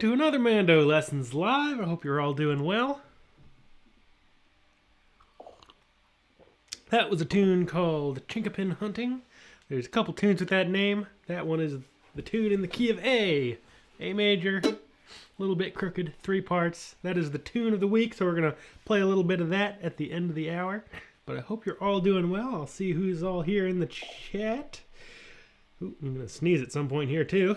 to another Mando Lessons Live. I hope you're all doing well. That was a tune called Chinkapin Hunting. There's a couple tunes with that name. That one is the tune in the key of A. A major, a little bit crooked, 3 parts. That is the tune of the week, so we're going to play a little bit of that at the end of the hour. But I hope you're all doing well. I'll see who's all here in the chat. Ooh, I'm going to sneeze at some point here, too.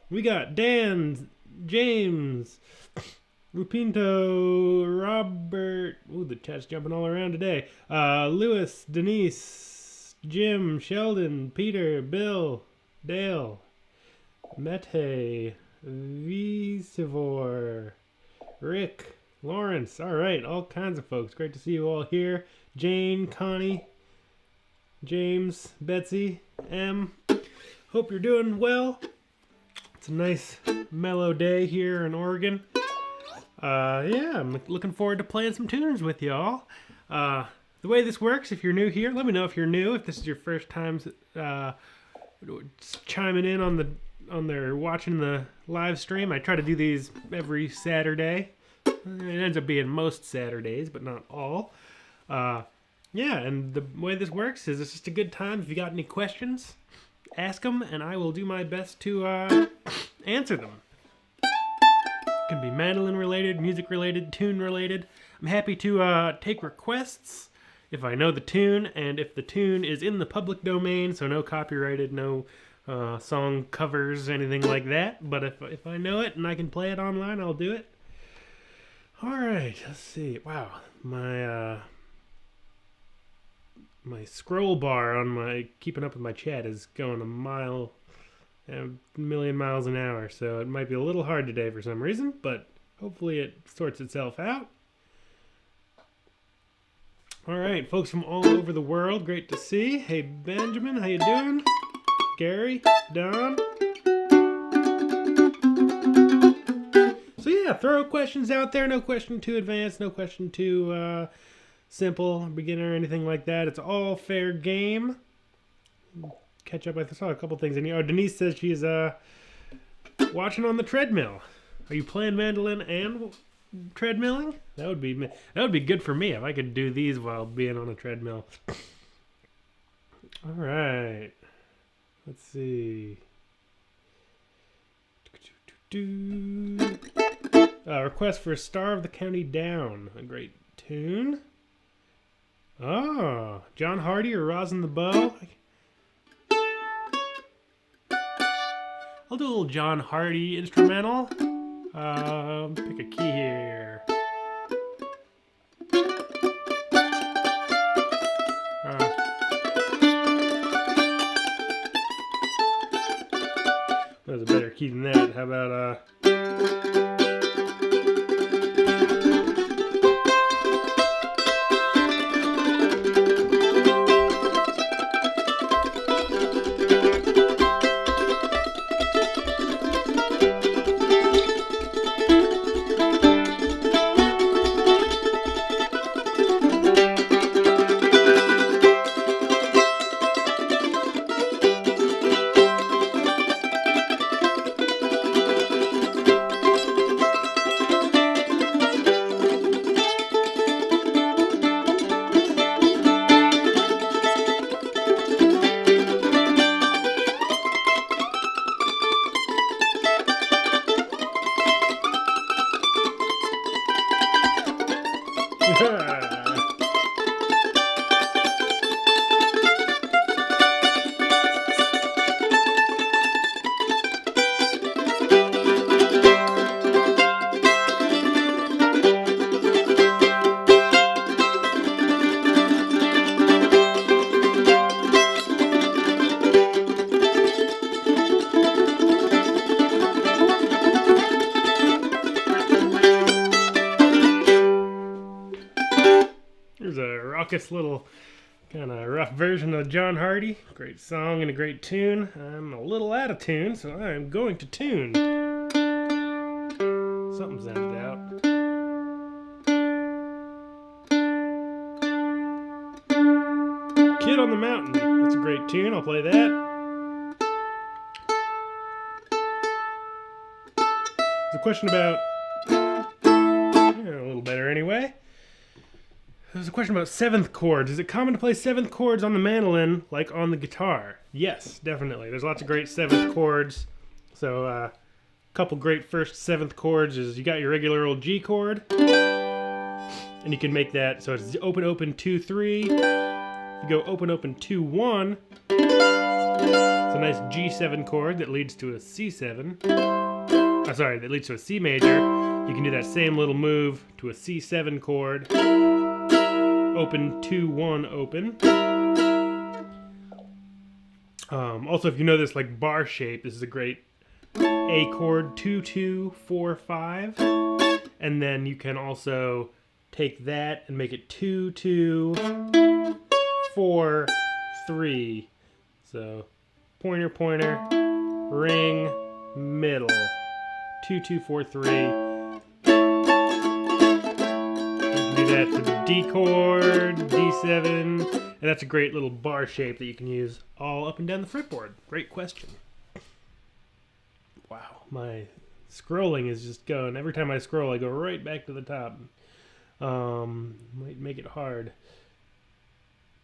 We got Dan, James, Rupinto, Robert. Ooh, the chat's jumping all around today. Lewis, Denise, Jim, Sheldon, Peter, Bill, Dale, Mete, Visivor, Rick, Lawrence. All right, all kinds of folks. Great to see you all here. Jane, Connie, James, Betsy, M. Hope you're doing well. It's a nice mellow day here in Oregon. Yeah, I'm looking forward to playing some tunes with y'all. The way this works, if you're new here, let me know if you're new. If this is your first time chiming in on their watching the live stream, I try to do these every Saturday. It ends up being most Saturdays, but not all. Yeah, and the way this works is it's just a good time. If you got any questions, ask them, and I will do my best to answer them. It can be mandolin related, music related, tune related. I'm happy to take requests if I know the tune, and if the tune is in the public domain, so no copyrighted, no song covers, anything like that. But if I know it and I can play it online, I'll do it. All right, let's see. Wow, my scroll bar on my keeping up with my chat is going a million miles an hour, so it might be a little hard today for some reason, but hopefully it sorts itself out. All right, folks from all over the world, great to see. Hey, Benjamin, how you doing? Gary, Don. So yeah, throw questions out there. No question too advanced, no question too simple, beginner, anything like that. It's all fair game. Catch up. I saw a couple things in here. Oh, Denise says she's watching on the treadmill. Are you playing mandolin and treadmilling? That would be good for me if I could do these while being on a treadmill. All right. Let's see. Request for Star of the County Down. A great tune. Oh, John Hardy or Rosin the Bow? I'll do a little John Hardy instrumental. Pick a key here. There's a better key than that. How about raucous little kind of rough version of John Hardy. Great song and a great tune. I'm a little out of tune, so I'm going to tune. Something's ended out. Kid on the Mountain. That's a great tune. I'll play that. question about, yeah, a little better anyway. There's a question about seventh chords. Is it common to play seventh chords on the mandolin like on the guitar? Yes, definitely. There's lots of great seventh chords. So a couple great first seventh chords is you got your regular old G chord, and you can make that so it's open open 2 3. You go open open 2 1. It's a nice G7 chord that leads to a C7. That leads to a C major. You can do that same little move to a C7 chord. Open 2 1 open. Also, if you know this like bar shape, this is a great A chord 2 2 4 5, and then you can also take that and make it 2 2 4 3. So pointer pointer ring middle 2 2 4 3. Do that to the D chord, D7, and that's a great little bar shape that you can use all up and down the fretboard. Great question. Wow, my scrolling is just going. Every time I scroll, I go right back to the top. Might make it hard.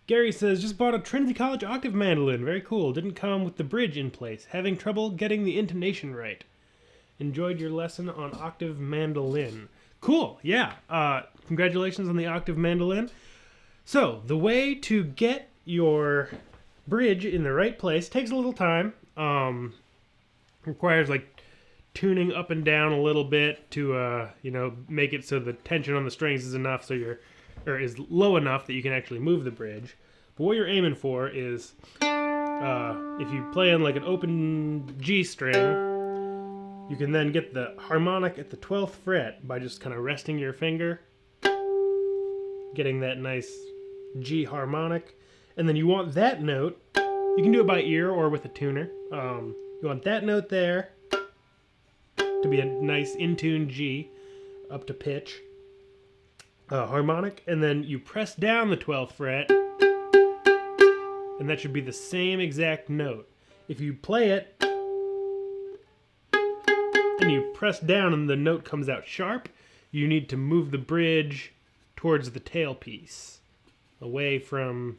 Gary says, just bought a Trinity College octave mandolin. Very cool. Didn't come with the bridge in place. Having trouble getting the intonation right. Enjoyed your lesson on octave mandolin. Cool, yeah. Congratulations on the octave mandolin. So, the way to get your bridge in the right place takes a little time. Requires like tuning up and down a little bit to make it so the tension on the strings is enough is low enough that you can actually move the bridge. But what you're aiming for is if you play on like an open G string, you can then get the harmonic at the 12th fret by just kind of resting your finger, getting that nice G harmonic. And then you want that note, you can do it by ear or with a tuner. You want that note there to be a nice in-tune G up to pitch, harmonic, and then you press down the 12th fret, and that should be the same exact note. If you play it, and you press down and the note comes out sharp, you need to move the bridge towards the tailpiece, away from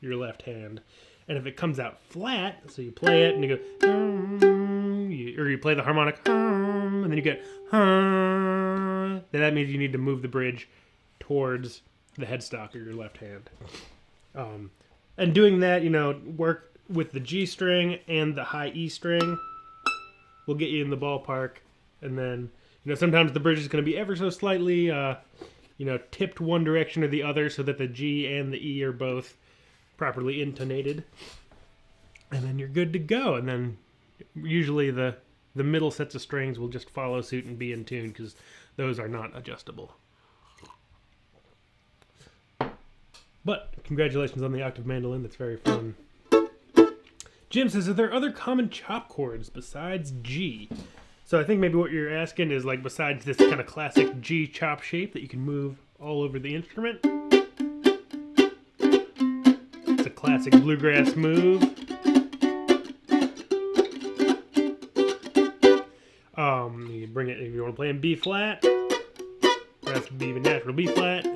your left hand. And if it comes out flat, so you play it and you go, or you play the harmonic, and then you get, then that means you need to move the bridge towards the headstock of your left hand. And doing that, work with the G string and the high E string will get you in the ballpark. And then, sometimes the bridge is going to be ever so slightly, tipped one direction or the other so that the G and the E are both properly intonated. And then you're good to go. And then usually the middle sets of strings will just follow suit and be in tune because those are not adjustable. But congratulations on the octave mandolin. That's very fun. Jim says, are there other common chop chords besides G? So I think maybe what you're asking is like besides this kind of classic G chop shape that you can move all over the instrument. It's a classic bluegrass move. You bring it if you want to play in B flat. That's B natural B flat.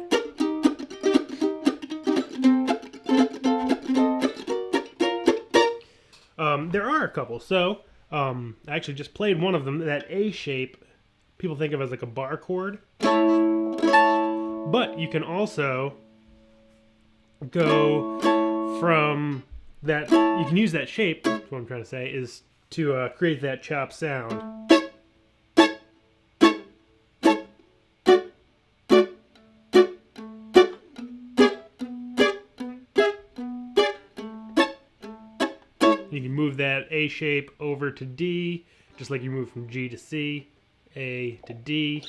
There are a couple. So I actually just played one of them. That A shape, people think of as like a bar chord. But you can also go from that, you can use that shape, that's what I'm trying to say, is to create that chop sound. You can move that A shape over to D, just like you move from G to C, A to D.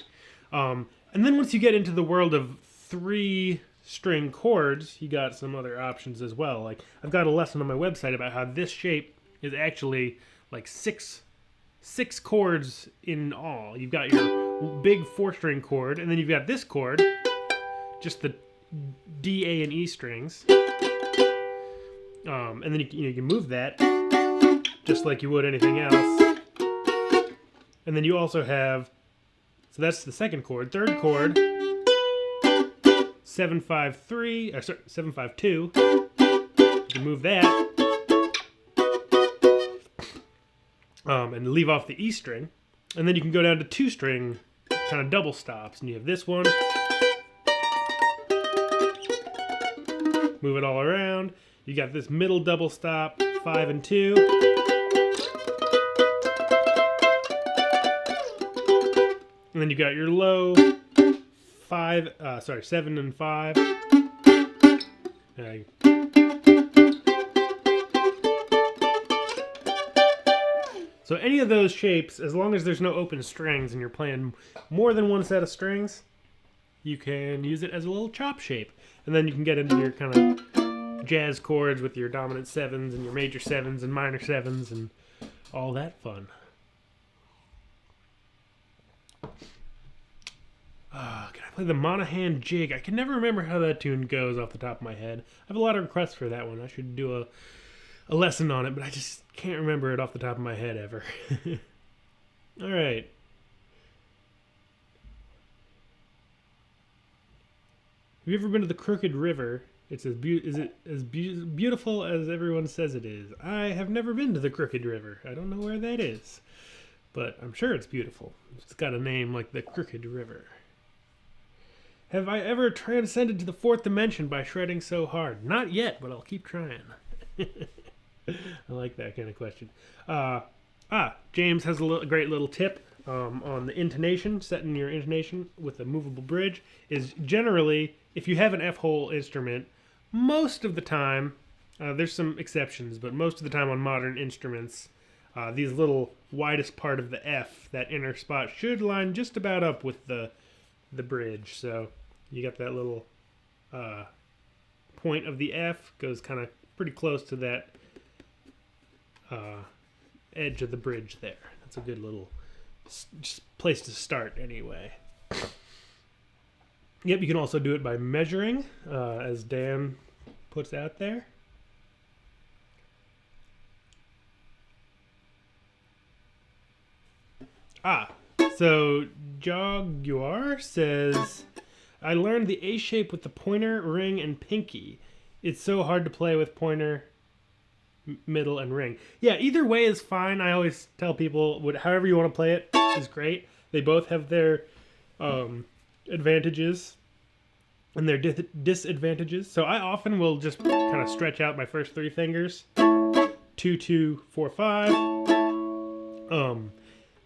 And then once you get into the world of 3-string chords, you got some other options as well. Like I've got a lesson on my website about how this shape is actually like six chords in all. You've got your big 4-string chord, and then you've got this chord, just the D, A, and E strings. And then you can move that just like you would anything else. And then you also have So that's the second chord. Third chord, 7-5-3, or sorry, 7-5-2. You can move that. And leave off the E string. And then you can go down to 2-string kind of double stops. And you have this one. Move it all around. You got this middle double stop, 5 and 2. And then you got your low 7 and 5. So any of those shapes, as long as there's no open strings and you're playing more than one set of strings, you can use it as a little chop shape. And then you can get into your kind of jazz chords with your dominant 7s and your major 7s and minor 7s and all that fun. Can I play the Monahan Jig? I can never remember how that tune goes off the top of my head. I have a lot of requests for that one. I should do a lesson on it, but I just can't remember it off the top of my head ever. All right. Have you ever been to the Crooked River? Is it as beautiful as everyone says it is? I have never been to the Crooked River. I don't know where that is, but I'm sure it's beautiful. It's got a name like the Crooked River. Have I ever transcended to the 4th dimension by shredding so hard? Not yet, but I'll keep trying. I like that kind of question. James has a great little tip on the intonation. Setting your intonation with a movable bridge is generally, if you have an F-hole instrument, most of the time, there's some exceptions, but most of the time on modern instruments, these little widest part of the F, that inner spot, should line just about up with the bridge. So you got that little point of the F, goes kind of pretty close to that edge of the bridge there. That's a good little place to start anyway. Yep, you can also do it by measuring, as Dan puts out there. So Jaguar says, I learned the A shape with the pointer, ring, and pinky. It's so hard to play with pointer, middle, and ring. Yeah, either way is fine. I always tell people, however you want to play it is great. They both have their advantages and their disadvantages. So I often will just kind of stretch out my first 3 fingers, 2, 2, 4, 5,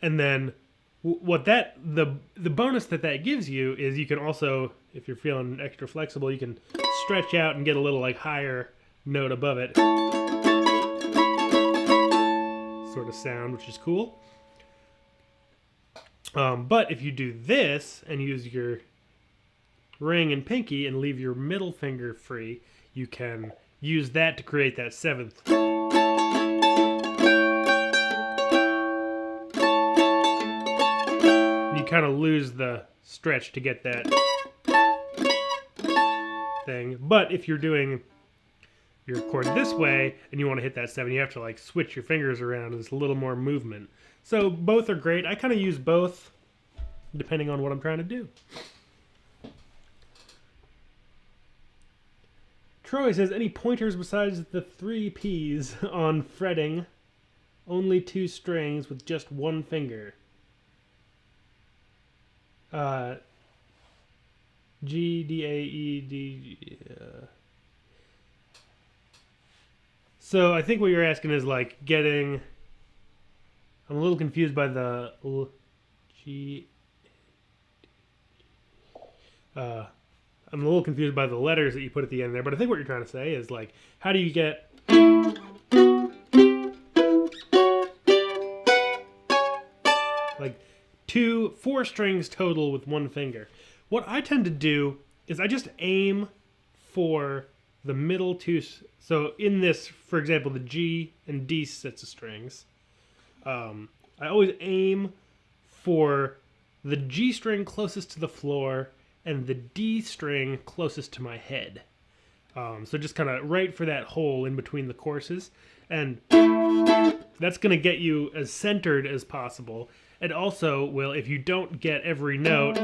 and then what the bonus that gives you is you can also, if you're feeling extra flexible, you can stretch out and get a little like higher note above it sort of sound, which is cool. But if you do this and use your ring and pinky and leave your middle finger free, you can use that to create that 7th. You kind of lose the stretch to get that thing. But if you're doing your chord this way and you want to hit that 7, you have to like switch your fingers around. There's a little more movement. So both are great. I kind of use both depending on what I'm trying to do. Troy says, any pointers besides the 3 P's on fretting? Only 2 strings with just 1 finger. G, D, A, E, D. So I think what you're asking is like getting. I'm a little confused by the G. I'm a little confused by the letters that you put at the end there, but I think what you're trying to say is like, how do you get like 4 strings total with 1 finger? What I tend to do is I just aim for the middle 2. So in this, for example, the G and D sets of strings, I always aim for the G string closest to the floor and the D string closest to my head. So just kind of right for that hole in between the courses. And that's going to get you as centered as possible. It also will, if you don't get every note,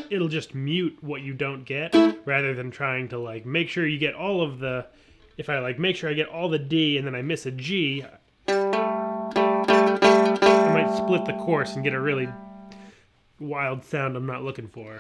it'll just mute what you don't get, rather than trying to like make sure you get all of the, if I like make sure I get all the D and then I miss a G, I might split the course and get a really wild sound I'm not looking for.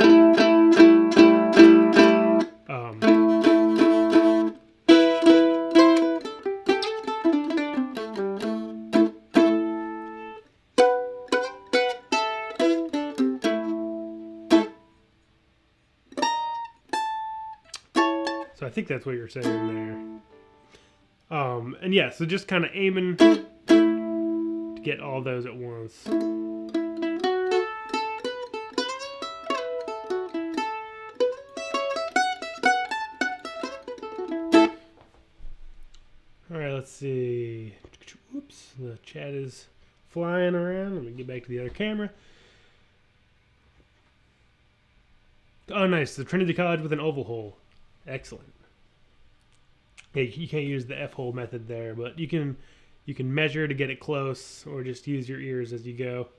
So I think that's what you're saying there. And yeah, so just kind of aiming to get all those at once. All right, let's see. Oops, the chat is flying around. Let me get back to the other camera. Oh, nice. The Trinity College with an oval hole. Excellent. Yeah, you can't use the F-hole method there, but you can measure to get it close, or just use your ears as you go.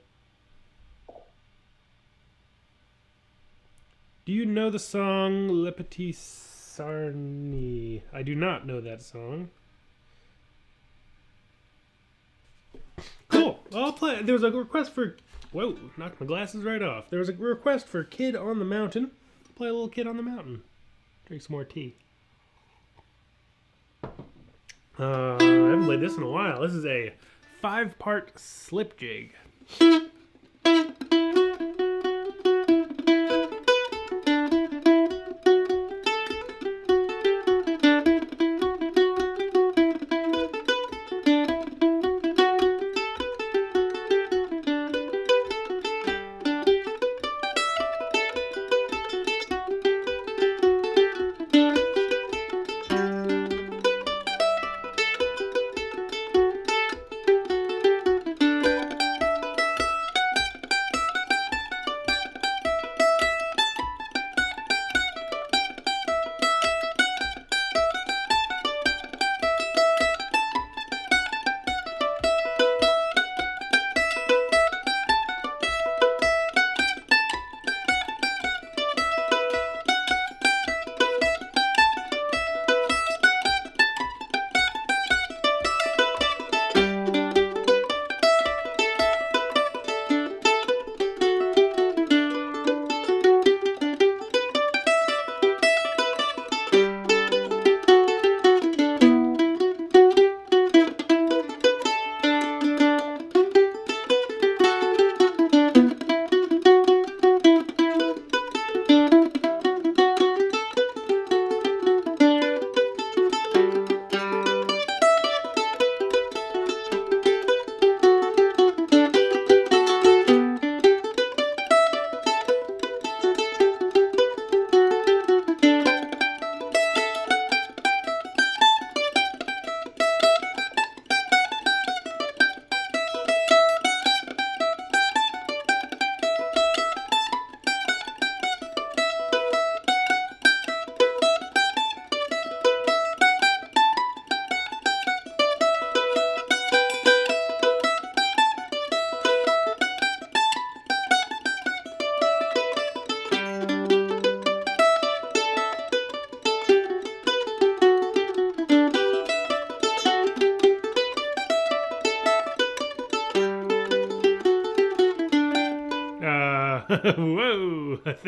Do you know the song Le Petit Sarni? I do not know that song. Cool. I'll play. There was a request for... Whoa, knocked my glasses right off. There was a request for Kid on the Mountain. Play a little Kid on the Mountain. Drink some more tea. I haven't played this in a while. This is a 5-part slip jig.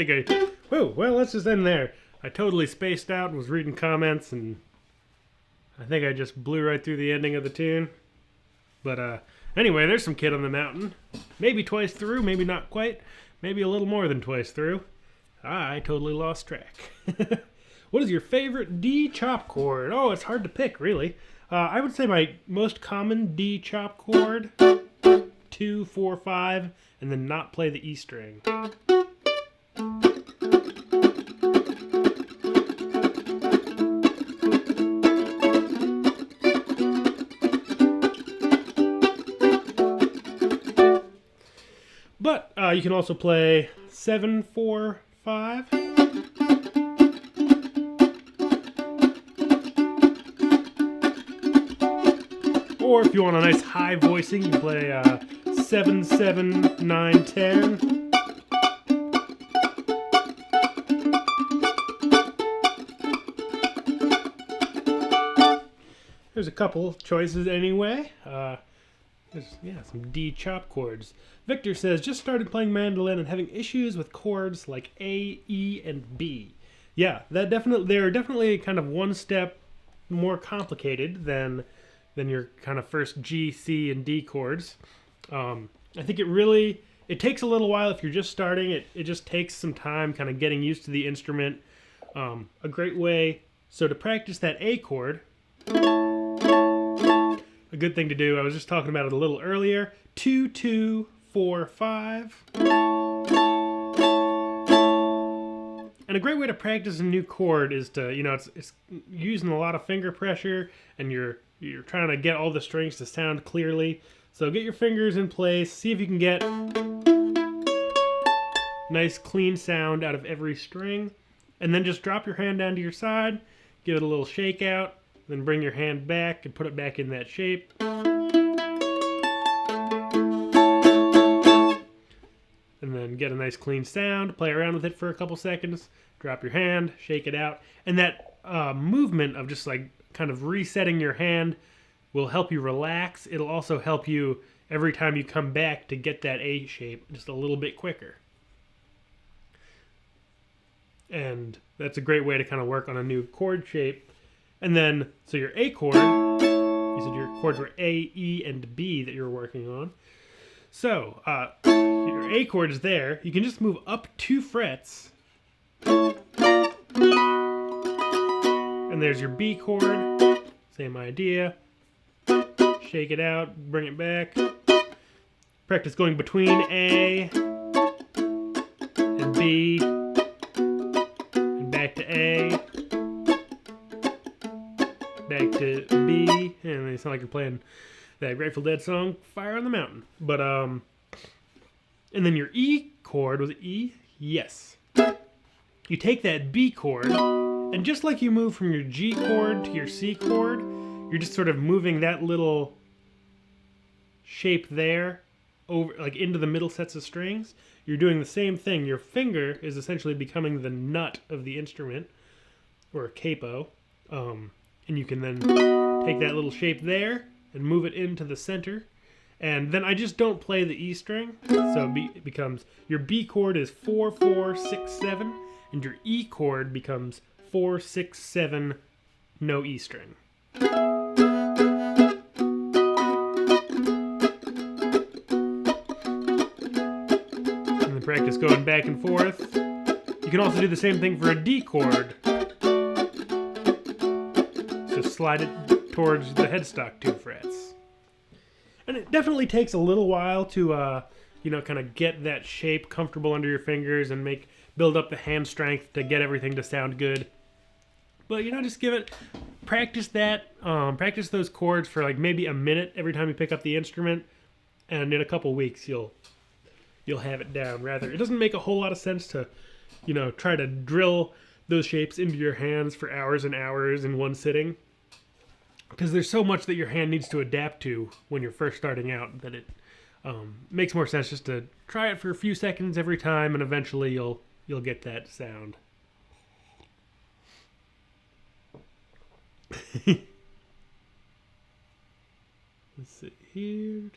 Whoa, whoa, well, let's just end there. I totally spaced out and was reading comments, and I think I just blew right through the ending of the tune. But anyway, there's some Kid on the Mountain. Maybe twice through, maybe not quite. Maybe a little more than twice through. I totally lost track. What is your favorite D chop chord? Oh, it's hard to pick, really. I would say my most common D chop chord, 2, 4, 5, and then not play the E string. But you can also play 7, 4, 5. Or if you want a nice high voicing, you play 7, 7, 9, 10. There's a couple choices anyway. There's, some D chop chords. Victor says, just started playing mandolin and having issues with chords like A, E, and B. Yeah, they're definitely kind of one step more complicated than your kind of first G, C, and D chords. I think it takes a little while if you're just starting. It just takes some time kind of getting used to the instrument. A great way, so to practice that A chord, a good thing to do, I was just talking about it a little earlier, 2, 2, 4, 5. And a great way to practice a new chord is to, it's using a lot of finger pressure, and you're trying to get all the strings to sound clearly. So get your fingers in place, see if you can get nice clean sound out of every string, and then just drop your hand down to your side, give it a little shake out, then bring your hand back and put it back in that shape. And then get a nice clean sound, play around with it for a couple seconds, drop your hand, shake it out. And that movement of just like kind of resetting your hand will help you relax. It'll also help you every time you come back to get that A shape just a little bit quicker. And that's a great way to kind of work on a new chord shape. And then, so your A chord, you said your chords were A, E, and B that you were working on. So, your A chord is there. You can just move up 2 frets. And there's your B chord. Same idea. Shake it out, bring it back. Practice going between A and B. And back to A. Back to B, and they sound like you're playing that Grateful Dead song, Fire on the Mountain. But, and then your E chord, was it E? Yes. You take that B chord, and just like you move from your G chord to your C chord, you're just sort of moving that little shape there over, like into the middle sets of strings. You're doing the same thing. Your finger is essentially becoming the nut of the instrument, or a capo. And you can then take that little shape there and move it into the center. And then I just don't play the E string. So it becomes, your B chord is 4, 4, 6, 7. And your E chord becomes 4, 6, 7, no E string. And then practice going back and forth. You can also do the same thing for a D chord. Slide it towards the headstock 2 frets. And it definitely takes a little while to, kind of get that shape comfortable under your fingers and build up the hand strength to get everything to sound good. But, just practice those chords for like maybe a minute every time you pick up the instrument, and in a couple weeks you'll have it down. Rather, it doesn't make a whole lot of sense to, try to drill those shapes into your hands for hours and hours in one sitting. Because there's so much that your hand needs to adapt to when you're first starting out that it makes more sense just to try it for a few seconds every time, and eventually you'll get that sound. Let's see here.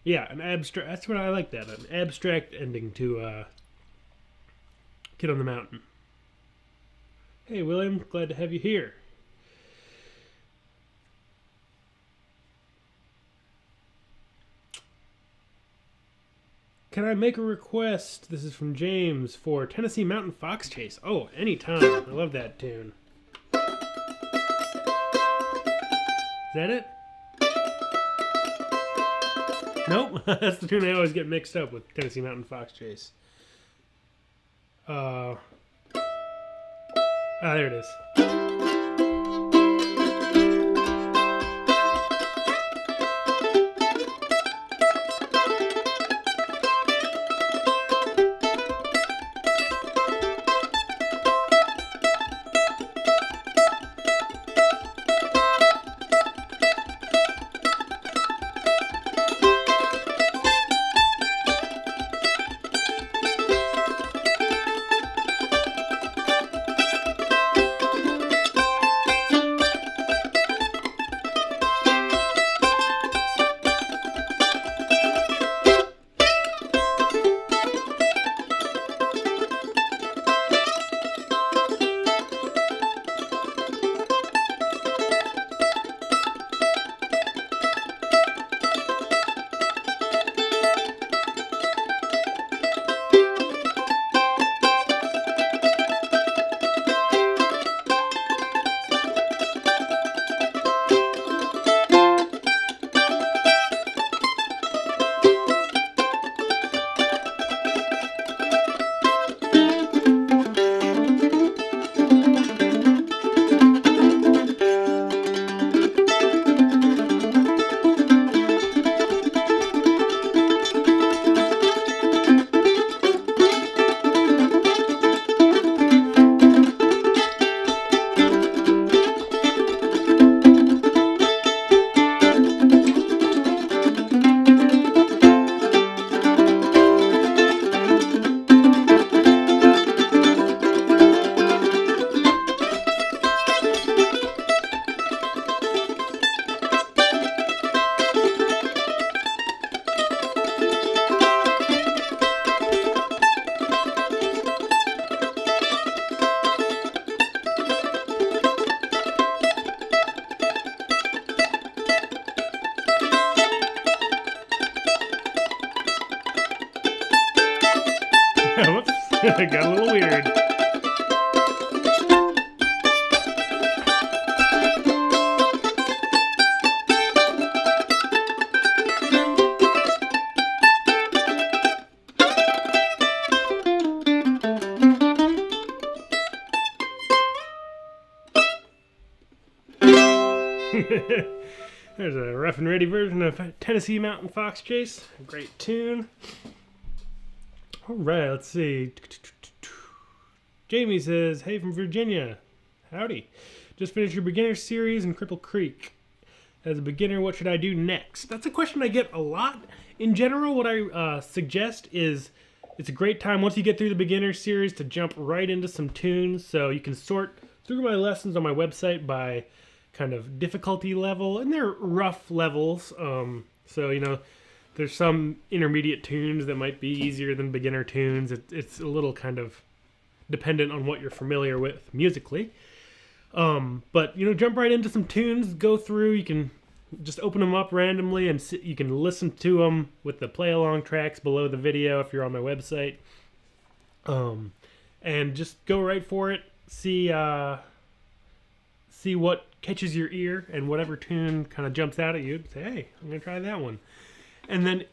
Yeah, an abstract. That's what I like. That an abstract ending to Kid on the Mountain. Hey, William, glad to have you here. Can I make a request? This is from James for Tennessee Mountain Fox Chase. Oh, anytime. I love that tune. Is that it? Nope. That's the tune I always get mixed up with, Tennessee Mountain Fox Chase. There it is. Whoops, got a little weird. There's a rough and ready version of Tennessee Mountain Fox Chase. A great tune. All right, let's see. Jamie says, hey from Virginia. Howdy. Just finished your beginner series in Cripple Creek. As a beginner, what should I do next? That's a question I get a lot. In general, what I suggest is it's a great time once you get through the beginner series to jump right into some tunes. So you can sort through my lessons on my website by kind of difficulty level, and they're rough levels. So, you know, there's some intermediate tunes that might be easier than beginner tunes. It's a little kind of dependent on what you're familiar with musically. But, you know, jump right into some tunes, go through. You can just open them up randomly, and you can listen to them with the play-along tracks below the video if you're on my website. And just go right for it. See what catches your ear, and whatever tune kind of jumps out at you, say, hey, I'm going to try that one. And then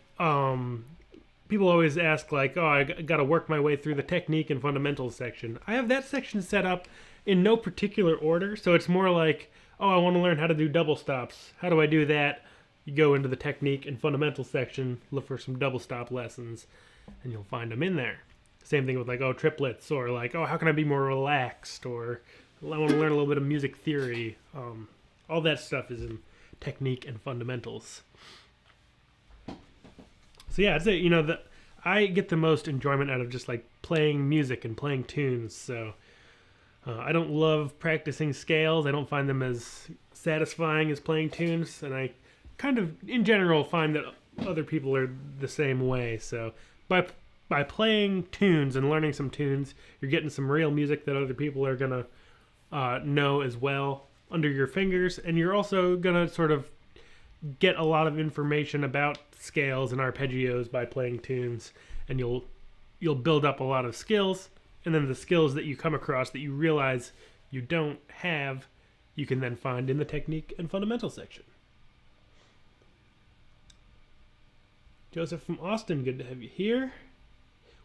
people always ask, like, oh, I got to work my way through the technique and fundamentals section. I have that section set up in no particular order, so it's more like, oh, I want to learn how to do double stops. How do I do that? You go into the technique and fundamentals section, look for some double stop lessons, and you'll find them in there. Same thing with, like, oh, triplets, or like, oh, how can I be more relaxed, or I want to learn a little bit of music theory. All that stuff is in technique and fundamentals. So yeah, I'd say, you know, I get the most enjoyment out of just like playing music and playing tunes. So I don't love practicing scales. I don't find them as satisfying as playing tunes. And I kind of, in general, find that other people are the same way. So by playing tunes and learning some tunes, you're getting some real music that other people are going to know as well under your fingers, and you're also gonna sort of get a lot of information about scales and arpeggios by playing tunes, and you'll build up a lot of skills, and then the skills that you come across that you realize you don't have, you can then find in the technique and fundamental section. Joseph from Austin, good to have you here.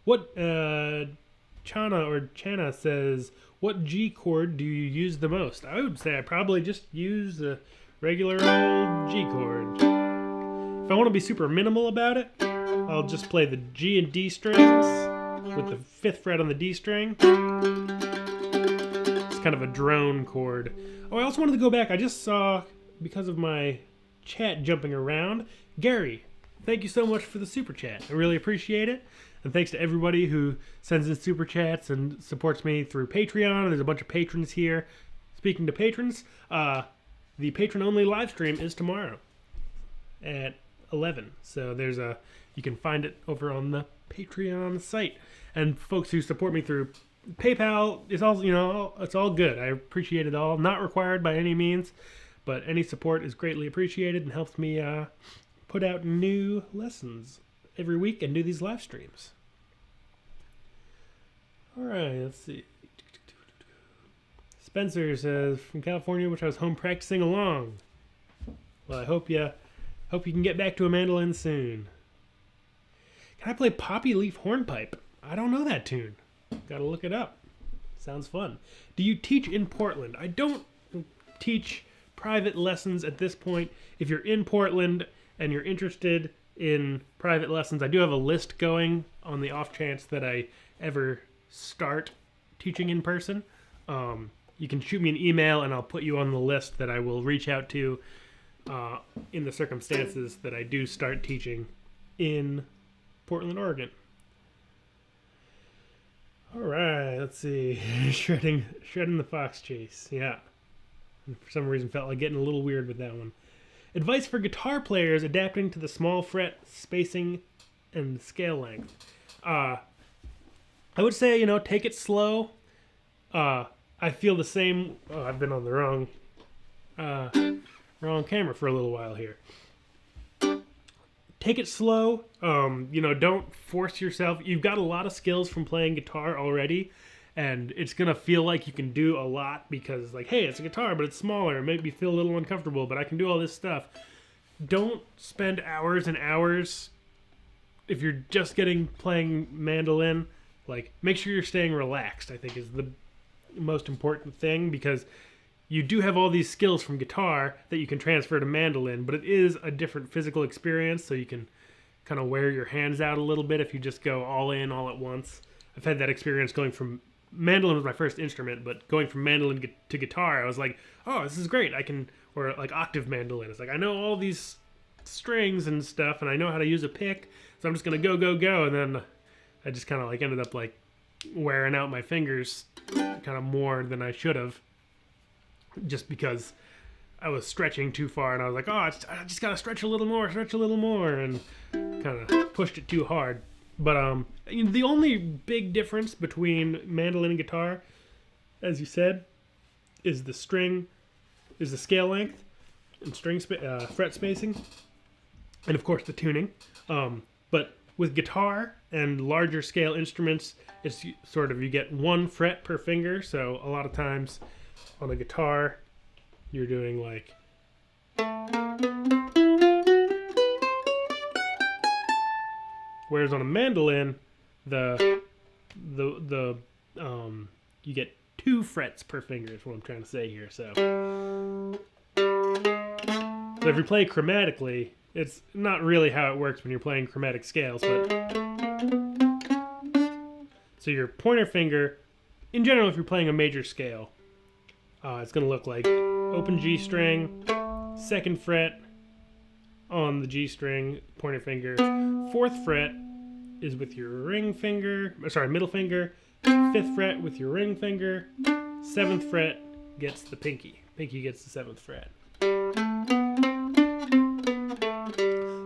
What Chana says, what G chord do you use the most? I would say I probably just use a regular old G chord. If I want to be super minimal about it, I'll just play the G and D strings with the 5th fret on the D string. It's kind of a drone chord. Oh, I also wanted to go back. I just saw, because of my chat jumping around, Gary, thank you so much for the super chat. I really appreciate it. And thanks to everybody who sends in super chats and supports me through Patreon. There's a bunch of patrons here. Speaking to patrons, the patron-only live stream is tomorrow at 11. So you can find it over on the Patreon site. And folks who support me through PayPal, it's all good. I appreciate it all. Not required by any means, but any support is greatly appreciated and helps me put out new lessons every week and do these live streams. All right, let's see. Spencer says, from California, which I was home practicing along. Well, I hope you can get back to a mandolin soon. Can I play Poppy Leaf Hornpipe? I don't know that tune. Gotta look it up. Sounds fun. Do you teach in Portland? I don't teach private lessons at this point. If you're in Portland and you're interested in private lessons, I do have a list going on the off chance that I ever start teaching in person. You can shoot me an email and I'll put you on the list that I will reach out to in the circumstances that I do start teaching in Portland, Oregon. All right, let's see. Shredding the fox chase. Yeah. And for some reason felt like getting a little weird with that one. Advice for guitar players adapting to the small fret spacing and scale length. I would say, take it slow. I feel the same. Oh, I've been on the wrong camera for a little while here. take it slow. Don't force yourself. You've got a lot of skills from playing guitar already, and it's gonna feel like you can do a lot because, like, hey, it's a guitar, but it's smaller. It made me feel a little uncomfortable, but I can do all this stuff. Don't spend hours and hours if you're just playing mandolin. Like, make sure you're staying relaxed, I think, is the most important thing, because you do have all these skills from guitar that you can transfer to mandolin, but it is a different physical experience, so you can kind of wear your hands out a little bit if you just go all in all at once. I've had that experience going from mandolin was my first instrument, but going from mandolin to guitar, I was like, oh, this is great. Or like octave mandolin. It's like, I know all these strings and stuff, and I know how to use a pick, so I'm just going to go. And then I just kind of like ended up like wearing out my fingers kind of more than I should have, just because I was stretching too far, and I was like, oh, I just got to stretch a little more, and kind of pushed it too hard. But the only big difference between mandolin and guitar, as you said, is the scale length and fret spacing, and of course the tuning. But with guitar and larger scale instruments, it's sort of, you get one fret per finger. So a lot of times on a guitar, you're doing like, whereas on a mandolin, you get 2 frets per finger is what I'm trying to say here. So if you play chromatically, it's not really how it works when you're playing chromatic scales, but so your pointer finger, in general, if you're playing a major scale, it's going to look like open G string, 2nd fret on the G string, pointer finger, 4th fret is with your middle finger, 5th fret with your ring finger, 7th fret gets the pinky gets the 7th fret.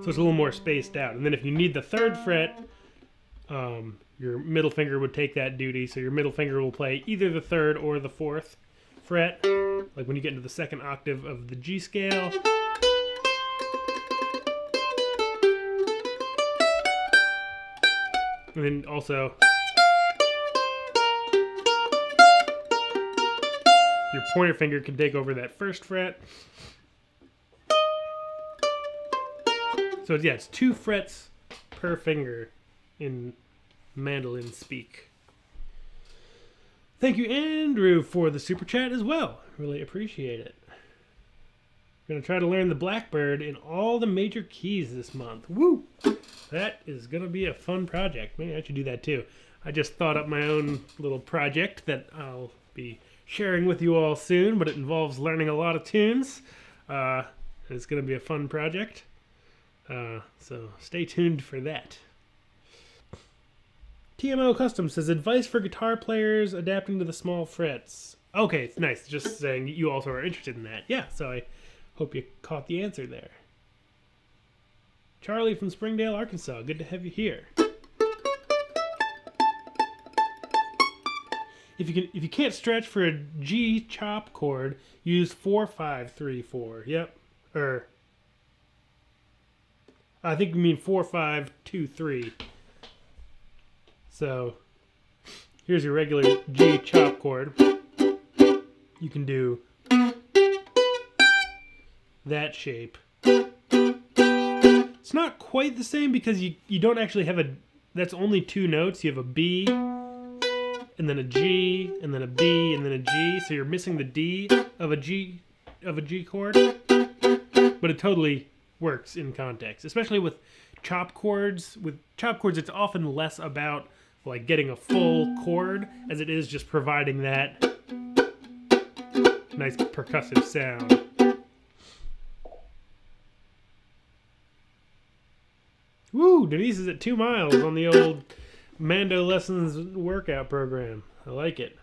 So it's a little more spaced out. And then if you need the 3rd fret, your middle finger would take that duty, so your middle finger will play either the 3rd or the 4th fret, like when you get into the 2nd octave of the G scale. And then also your pointer finger can take over that 1st fret. So yeah, it's 2 frets per finger in mandolin speak. Thank you, Andrew, for the super chat as well. Really appreciate it. I'm going to try to learn the Blackbird in all the major keys this month. Woo! That is going to be a fun project. Maybe I should do that too. I just thought up my own little project that I'll be sharing with you all soon, but it involves learning a lot of tunes. It's going to be a fun project. So stay tuned for that. TMO Custom says, advice for guitar players adapting to the small frets. Okay, it's nice. Just saying you also are interested in that. Yeah, so I hope you caught the answer there. Charlie from Springdale, Arkansas. Good to have you here. If you can't stretch for a G chop chord, use 4-5-3-4. Yep. I think you mean 4-5-2-3. So here's your regular G chop chord. You can do that shape. It's not quite the same because you don't actually have that's only 2 notes. You have a B, and then a G, and then a B, and then a G. So you're missing the D of a G chord. But it totally works in context, especially with chop chords. With chop chords, it's often less about like getting a full chord as it is just providing that nice percussive sound. Woo! Denise is at 2 miles on the old MandoLessons workout program. I like it.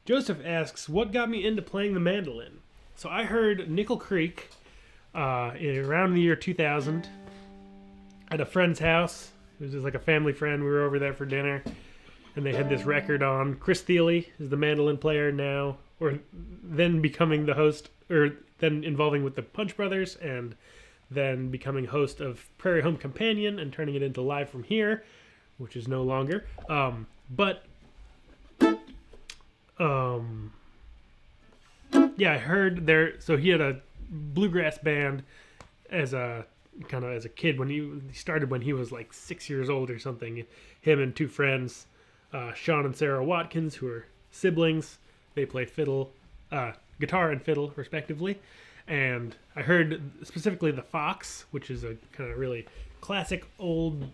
Joseph asks, what got me into playing the mandolin? So I heard Nickel Creek around the year 2000 at a friend's house. It was just like a family friend. We were over there for dinner, and they had this record on. Chris Thiele is the mandolin player now, or then becoming the host, or then involving with the Punch Brothers, and then becoming host of Prairie Home Companion and turning it into Live From Here, which is no longer. Yeah, I heard there. So he had a bluegrass band as a kid when he started when he was like 6 years old or something. Him and two friends, Sean and Sarah Watkins, who are siblings. They play guitar and fiddle respectively. And I heard specifically the Fox, which is a kind of really classic old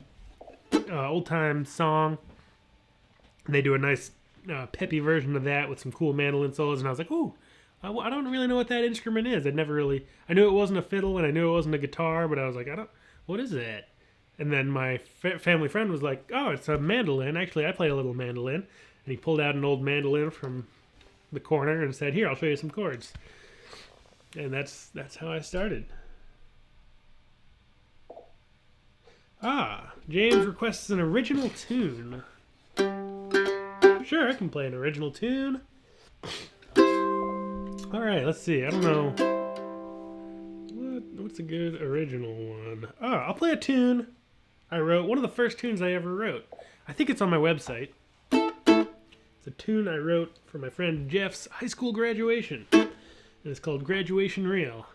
time song. They do a nice peppy version of that with some cool mandolin solos, and I was like, ooh, I don't really know what that instrument is. I knew it wasn't a fiddle and I knew it wasn't a guitar, but I was like, what is that? And then my family friend was like, oh, it's a mandolin. Actually, I play a little mandolin. And he pulled out an old mandolin from the corner and said, here, I'll show you some chords. And that's how I started. James requests an original tune. Sure, I can play an original tune. Alright, let's see. I don't know. What's a good original one? I'll play a tune I wrote. One of the first tunes I ever wrote. I think it's on my website. It's a tune I wrote for my friend Jeff's high school graduation. And it's called Graduation Reel.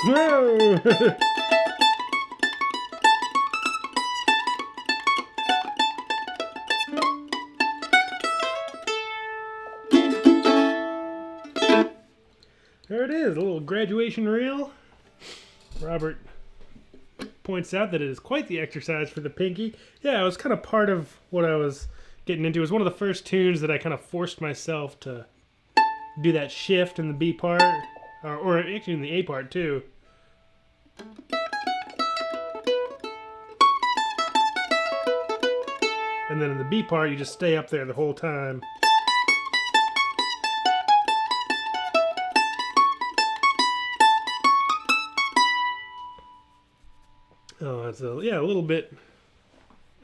Whoa! There it is, a little graduation reel. Robert points out that it is quite the exercise for the pinky. Yeah, it was kind of part of what I was getting into. It was one of the first tunes that I kind of forced myself to do that shift in the B part, or actually in the A part too. And then in the B part, you just stay up there the whole time. Oh, it's a little bit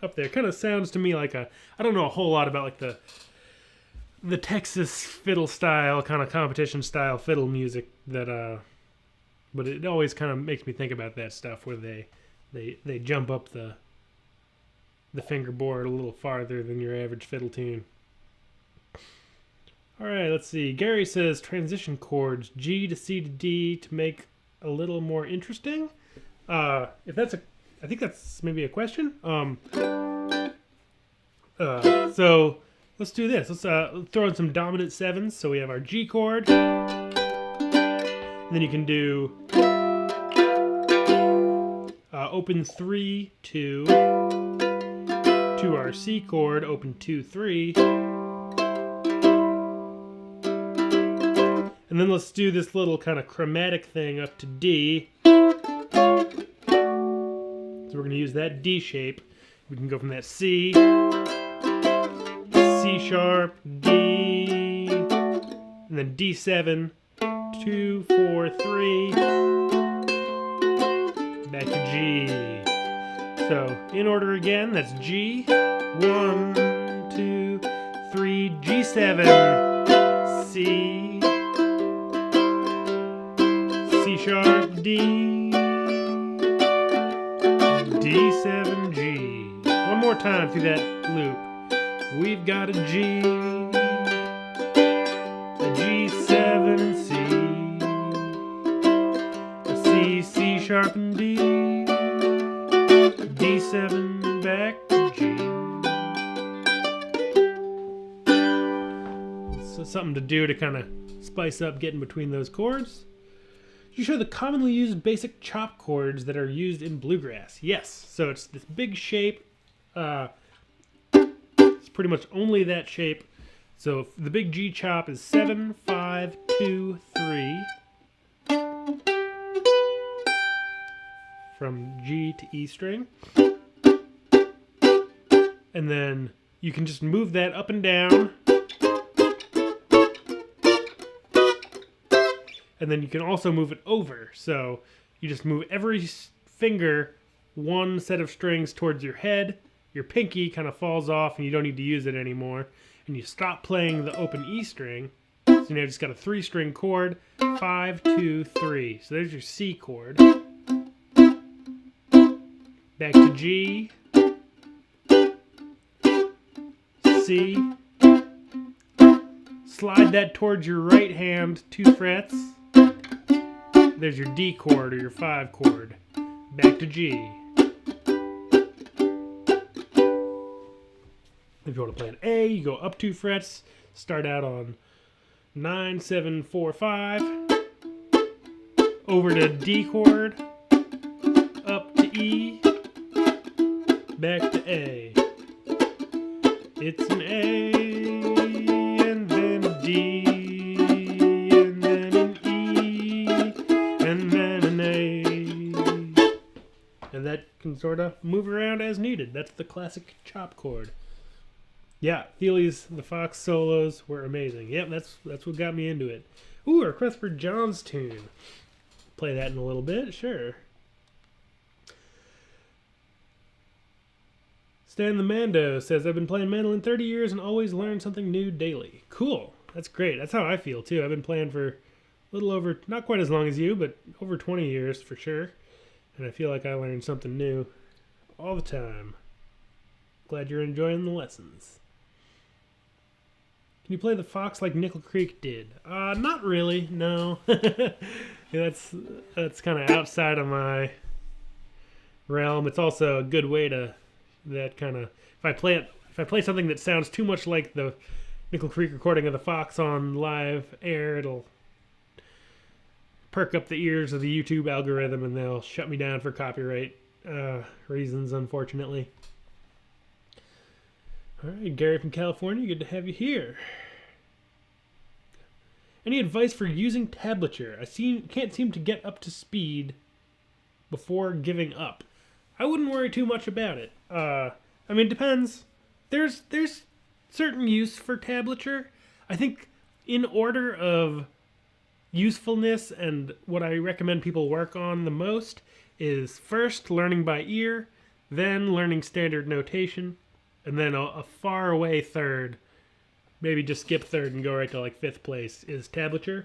up there. Kind of sounds to me like I don't know a whole lot about like the Texas fiddle style, kind of competition style fiddle music that but it always kind of makes me think about that stuff where they jump up the fingerboard a little farther than your average fiddle tune. All right, let's see. Gary says transition chords G to C to D to make a little more interesting. If that's I think that's maybe a question. So let's do this. Let's throw in some dominant sevens. So we have our G chord. And then you can do open 3 2 to our C chord, open 2 3, And then let's do this little kind of chromatic thing up to D. So we're going to use that D shape. We can go from that C, C sharp, D, and then D7, 2, 4, 3, back to G. So in order again, that's G, 1, 2, 3, G7, C, C sharp, D, D7, G. One more time through that loop. We've got a G, a G7 and C, a C, C sharp and D, D7 back to G. So something to do to kind of spice up getting between those chords. You show the commonly used basic chop chords that are used in bluegrass. Yes, so it's this big shape. It's pretty much only that shape. So the big G chop is 7, 5, 2, 3. From G to E string. And then you can just move that up and down. And then you can also move it over. So you just move every finger one set of strings towards your head. Your pinky kind of falls off and you don't need to use it anymore. And you stop playing the open E string. So now you've just got a 3-string chord. 5, 2, 3. So there's your C chord. Back to G. C. Slide that towards your right hand 2 frets. There's your D chord or your 5 chord. Back to G. If you want to play an A, you go up 2 frets. Start out on 9, 7, 4, 5. Over to D chord. Up to E. Back to A. It's an A, and then a D, and then an E, and then an A. And that can sort of move around as needed. That's the classic chop chord. Yeah, Thiele's The Fox solos were amazing. Yep, that's what got me into it. Ooh, a request for John's tune. Play that in a little bit, sure. Stan the Mando says, I've been playing mandolin 30 years and always learn something new daily. Cool. That's great. That's how I feel, too. I've been playing for a little over, not quite as long as you, but over 20 years for sure. And I feel like I learn something new all the time. Glad you're enjoying the lessons. Can you play the Fox like Nickel Creek did? Not really, no. That's kind of outside of my realm. It's also a good way to that kind of if I play something that sounds too much like the Nickel Creek recording of the Fox on live air, it'll perk up the ears of the YouTube algorithm and they'll shut me down for copyright reasons, unfortunately. All right, Gary from California, good to have you here. Any advice for using tablature? Can't seem to get up to speed before giving up. I wouldn't worry too much about it. I mean, it depends. There's certain use for tablature. I think in order of usefulness and what I recommend people work on the most is first learning by ear, then learning standard notation, and then a far away third, maybe just skip third and go right to like 5th place, is tablature.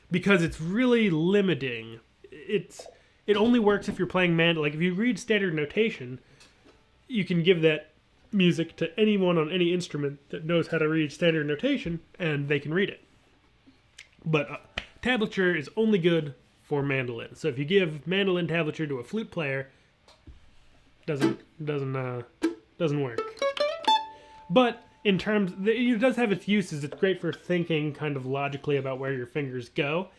Because it's really limiting. It only works if you're playing mandolin. Like if you read standard notation, you can give that music to anyone on any instrument that knows how to read standard notation, and they can read it. But tablature is only good for mandolin. So if you give mandolin tablature to a flute player, doesn't work. But in terms, it does have its uses. It's great for thinking kind of logically about where your fingers go.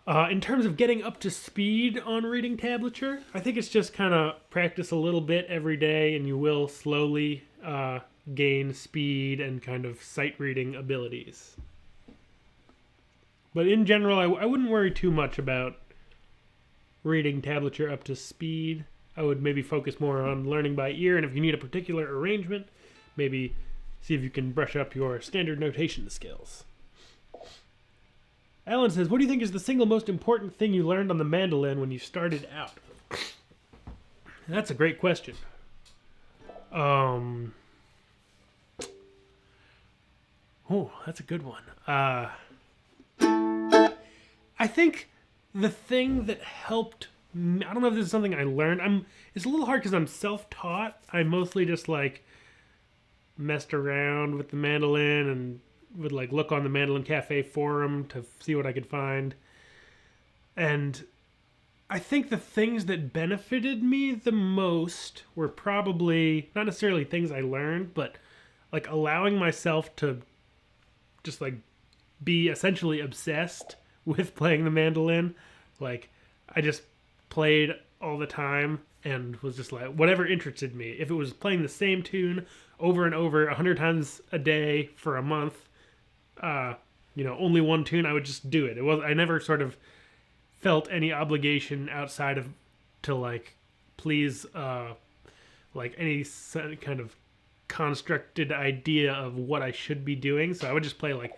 In terms of getting up to speed on reading tablature, I think it's just kind of practice a little bit every day, and you will slowly gain speed and kind of sight reading abilities. But in general, I wouldn't worry too much about reading tablature up to speed. I would maybe focus more on learning by ear, and if you need a particular arrangement, maybe see if you can brush up your standard notation skills. Alan says, what do you think is the single most important thing you learned on the mandolin when you started out? That's a great question. Oh, that's a good one. I think the thing that helped me, I don't know if this is something I learned. It's a little hard because I'm self-taught. I mostly just like messed around with the mandolin and would like look on the Mandolin Cafe forum to see what I could find. And I think the things that benefited me the most were probably not necessarily things I learned, but like allowing myself to just like be essentially obsessed with playing the mandolin. Like I just played all the time and was just like whatever interested me. If it was playing the same tune over and over 100 times a day for a month, only one tune, I would just do it. I never sort of felt any obligation outside of to like please like any kind of constructed idea of what I should be doing. So I would just play like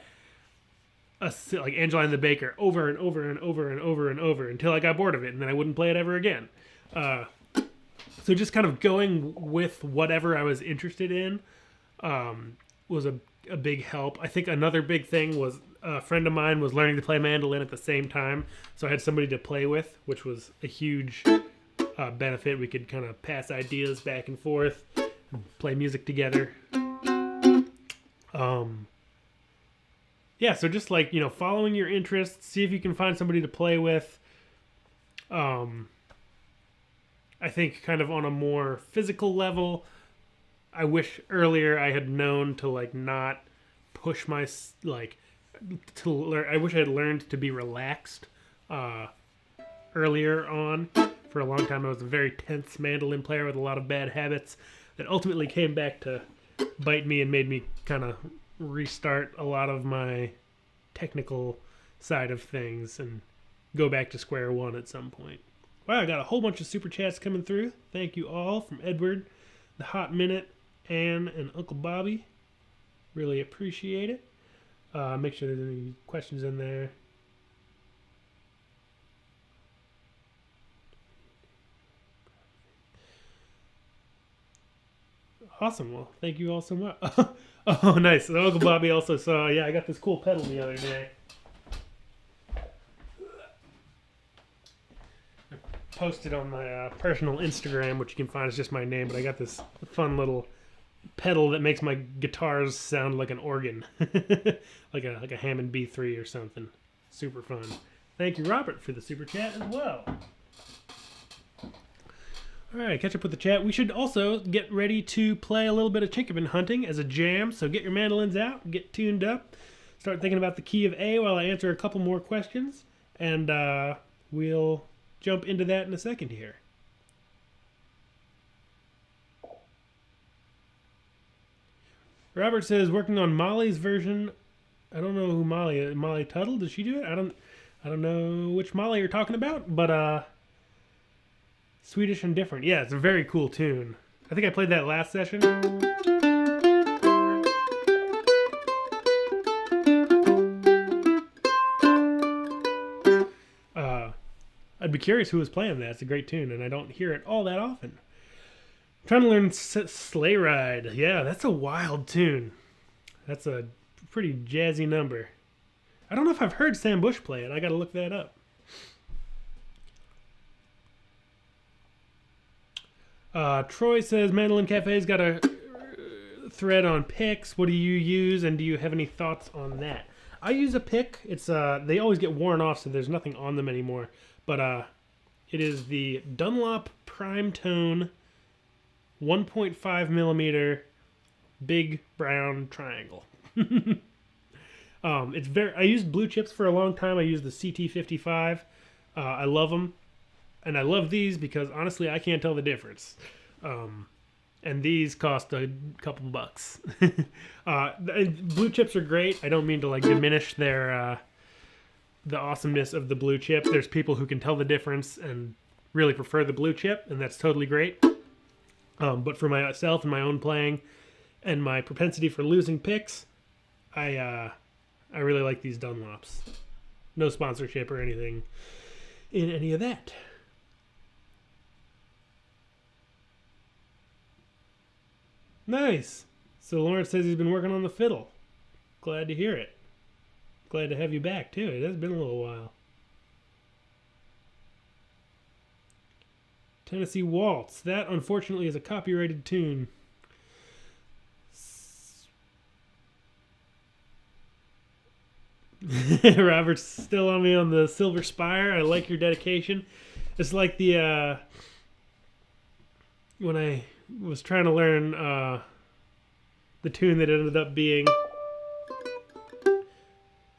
Angeline the Baker over and over and over and over and over until I got bored of it, and then I wouldn't play it ever again. So just kind of going with whatever I was interested in was a big help. I think another big thing was a friend of mine was learning to play mandolin at the same time, so I had somebody to play with, which was a huge benefit. We could kind of pass ideas back and forth and play music together. So just like, following your interests, see if you can find somebody to play with. I think kind of on a more physical level, I wish earlier I had known to like not push my to learn. I wish I had learned to be relaxed earlier on. For a long time, I was a very tense mandolin player with a lot of bad habits that ultimately came back to bite me and made me kind of restart a lot of my technical side of things and go back to square one at some point. Wow, I got a whole bunch of super chats coming through. Thank you all from Edward, the Hot Minute, Anne, and Uncle Bobby. Really appreciate it. Make sure there's any questions in there. Awesome. Well, thank you all so much. Oh, nice. So Uncle Bobby also saw, I got this cool pedal the other day. I posted on my personal Instagram, which you can find as just my name, but I got this fun little pedal that makes my guitars sound like an organ. like a Hammond B3 or something. Super fun. Thank you, Robert, for the super chat as well. Alright, catch up with the chat. We should also get ready to play a little bit of Chinkapin hunting as a jam, so get your mandolins out, get tuned up, start thinking about the key of A while I answer a couple more questions, and we'll jump into that in a second here. Robert says, working on Molly's version. I don't know who Molly is. Molly Tuttle? Did she do it? I don't know which Molly you're talking about, but Swedish and Different. Yeah, it's a very cool tune. I think I played that last session. I'd be curious who was playing that. It's a great tune, and I don't hear it all that often. I'm trying to learn Sleigh Ride. Yeah, that's a wild tune. That's a pretty jazzy number. I don't know if I've heard Sam Bush play it. I got to look that up. Troy says, Mandolin Cafe's got a thread on picks. What do you use, and do you have any thoughts on that? I use a pick. It's they always get worn off, so there's nothing on them anymore. But it is the Dunlop Prime Tone 1.5 millimeter big brown triangle. It's I used blue chips for a long time. I used the CT55. I love them. And I love these because, honestly, I can't tell the difference. And these cost a couple bucks. Blue chips are great. I don't mean to, like, diminish their the awesomeness of the blue chip. There's people who can tell the difference and really prefer the blue chip, and that's totally great. But for myself and my own playing and my propensity for losing picks, I really like these Dunlops. No sponsorship or anything in any of that. Nice. So Lawrence says he's been working on the fiddle. Glad to hear it. Glad to have you back, too. It has been a little while. Tennessee Waltz. That, unfortunately, is a copyrighted tune. Robert's still on me on the Silver Spire. I like your dedication. It's like the... when I was trying to learn the tune that ended up being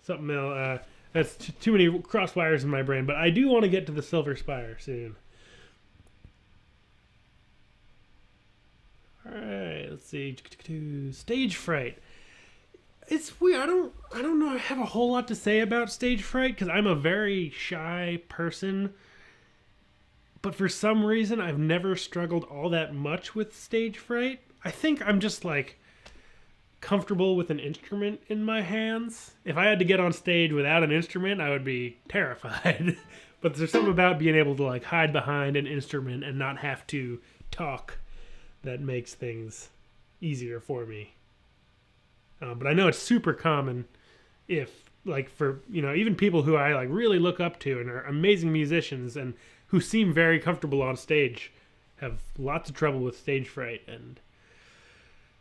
something else. That's too many cross wires in my brain, but I do want to get to the Silver Spire soon. All right, let's see. Stage fright. It's weird. I don't know. I have a whole lot to say about stage fright because I'm a very shy person. But for some reason, I've never struggled all that much with stage fright. I think I'm just like comfortable with an instrument in my hands. If I had to get on stage without an instrument, I would be terrified. But there's something about being able to like hide behind an instrument and not have to talk that makes things easier for me. But I know it's super common if like for, you know, even people who I like really look up to and are amazing musicians and who seem very comfortable on stage have lots of trouble with stage fright. And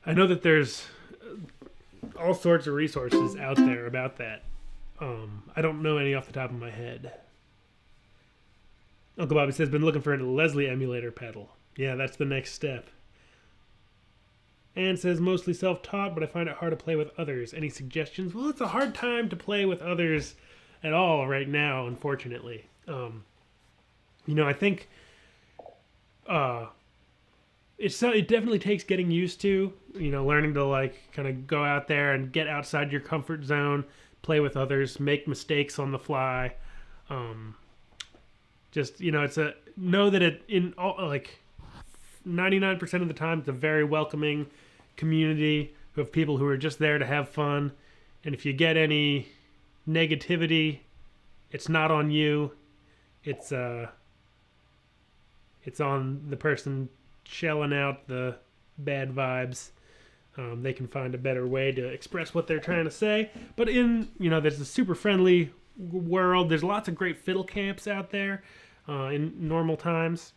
I know that there's all sorts of resources out there about that. I don't know any off the top of my head. Uncle Bobby says, been looking for a Leslie emulator pedal. Yeah, that's the next step. Anne says, mostly self-taught, but I find it hard to play with others. Any suggestions? Well, it's a hard time to play with others at all right now, unfortunately. You know, I think it definitely takes getting used to, you know, learning to like kind of go out there and get outside your comfort zone, play with others, make mistakes on the fly. Just, you know, know that it in all, like 99% of the time, it's a very welcoming community of people who are just there to have fun. And if you get any negativity, it's not on you. It's on the person shelling out the bad vibes. They can find a better way to express what they're trying to say. But in, you know, there's a super friendly world. There's lots of great fiddle camps out there in normal times.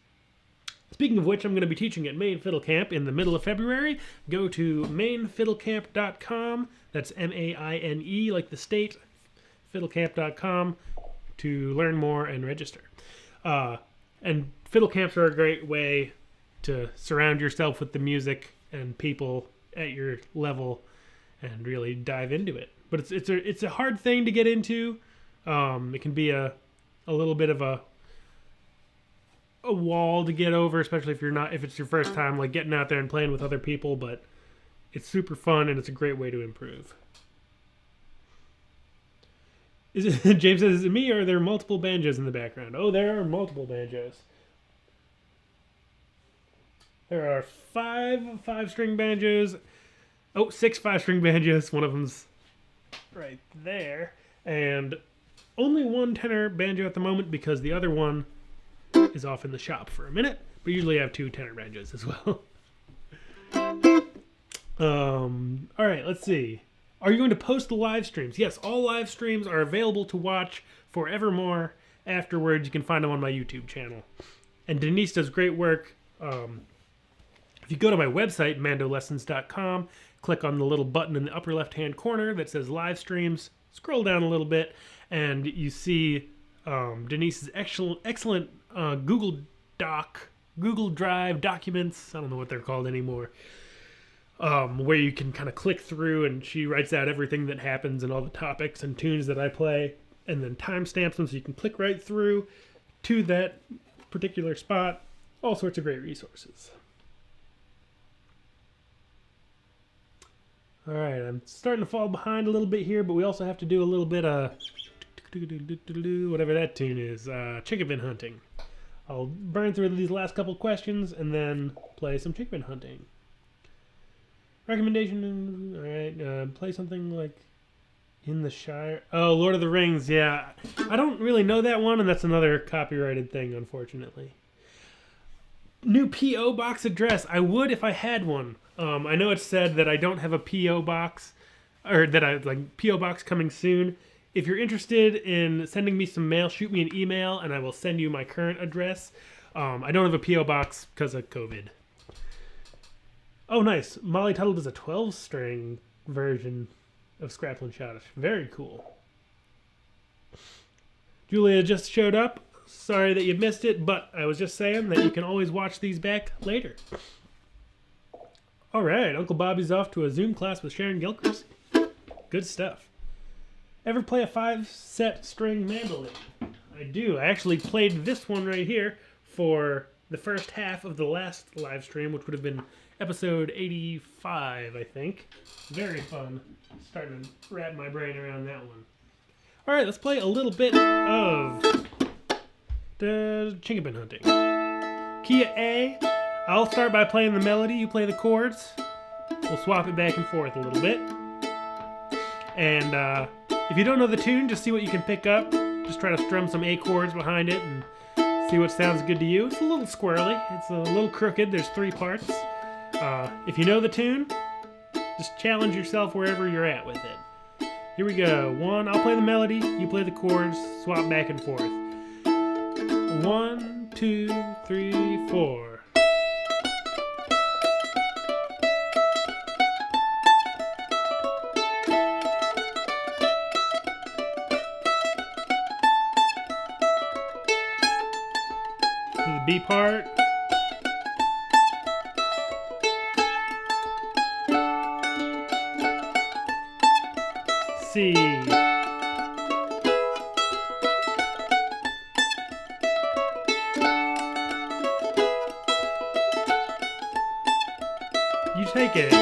Speaking of which, I'm going to be teaching at Maine Fiddle Camp in the middle of February. Go to mainefiddlecamp.com. That's M-A-I-N-E, like the state, fiddlecamp.com to learn more and register. And fiddle camps are a great way to surround yourself with the music and people at your level and really dive into it. But it's a hard thing to get into. It can be a little bit of a wall to get over, especially if it's your first time like getting out there and playing with other people, but it's super fun and it's a great way to improve. James says, is it me or are there multiple banjos in the background? Oh, there are multiple banjos. There are five-string banjos. Oh, 6 5-string banjos. One of them's right there. And only 1 tenor banjo at the moment because the other one is off in the shop for a minute. But usually I have 2 tenor banjos as well. All right, let's see. Are you going to post the live streams? Yes, all live streams are available to watch forevermore afterwards. You can find them on my YouTube channel. And Denise does great work. If you go to my website, MandoLessons.com, click on the little button in the upper left-hand corner that says live streams, scroll down a little bit, and you see Denise's excellent Google Drive documents. I don't know what they're called anymore. Where you can kind of click through and she writes out everything that happens and all the topics and tunes that I play and then timestamps them so you can click right through to that particular spot. All sorts of great resources. All right, I'm starting to fall behind a little bit here, but we also have to do a little bit of whatever that tune is. Chinkapin hunting. I'll burn through these last couple questions and then play some chinkapin hunting. Recommendation, alright, play something like In the Shire. Oh, Lord of the Rings, yeah. I don't really know that one, and that's another copyrighted thing, unfortunately. New P.O. box address. I would if I had one. I know it said that I don't have a P.O. box, or that I like P.O. box coming soon. If you're interested in sending me some mail, shoot me an email, and I will send you my current address. I don't have a P.O. box because of COVID. Oh, nice. Molly Tuttle does a 12-string version of Scrapple and Shoutish. Very cool. Julia just showed up. Sorry that you missed it, but I was just saying that you can always watch these back later. All right, Uncle Bobby's off to a Zoom class with Sharon Gilchrist. Good stuff. Ever play a 5-set string mandolin? I do. I actually played this one right here for the first half of the last live stream, which would have been episode 85, I think. Very fun. Starting to wrap my brain around that one. All right, let's play a little bit of the Chinkapin hunting. Key of A. I'll start by playing the melody. You play the chords. We'll swap it back and forth a little bit. And if you don't know the tune, just see what you can pick up. Just try to strum some A chords behind it and see what sounds good to you. It's a little squirrely. It's a little crooked. There's 3 parts. If you know the tune, just challenge yourself wherever you're at with it. Here we go. 1, I'll play the melody, you play the chords, swap back and forth. 1, 2, 3, 4. To the B part. C. You take it.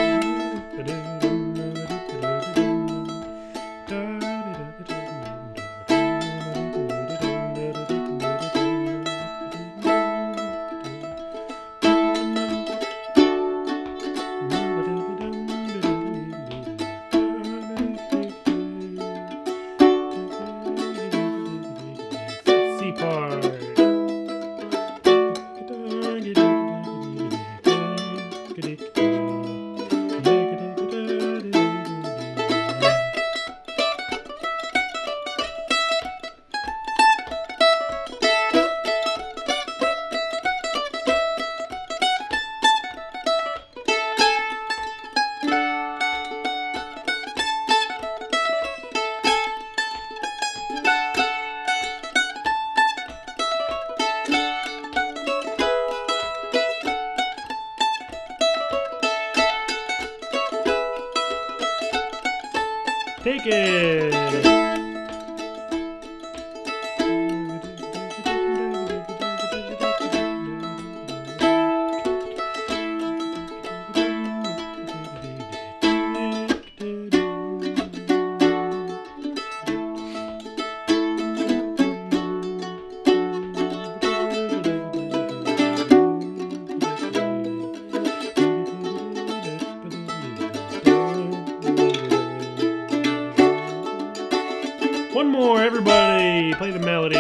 Take it! One more, everybody! Play the melody.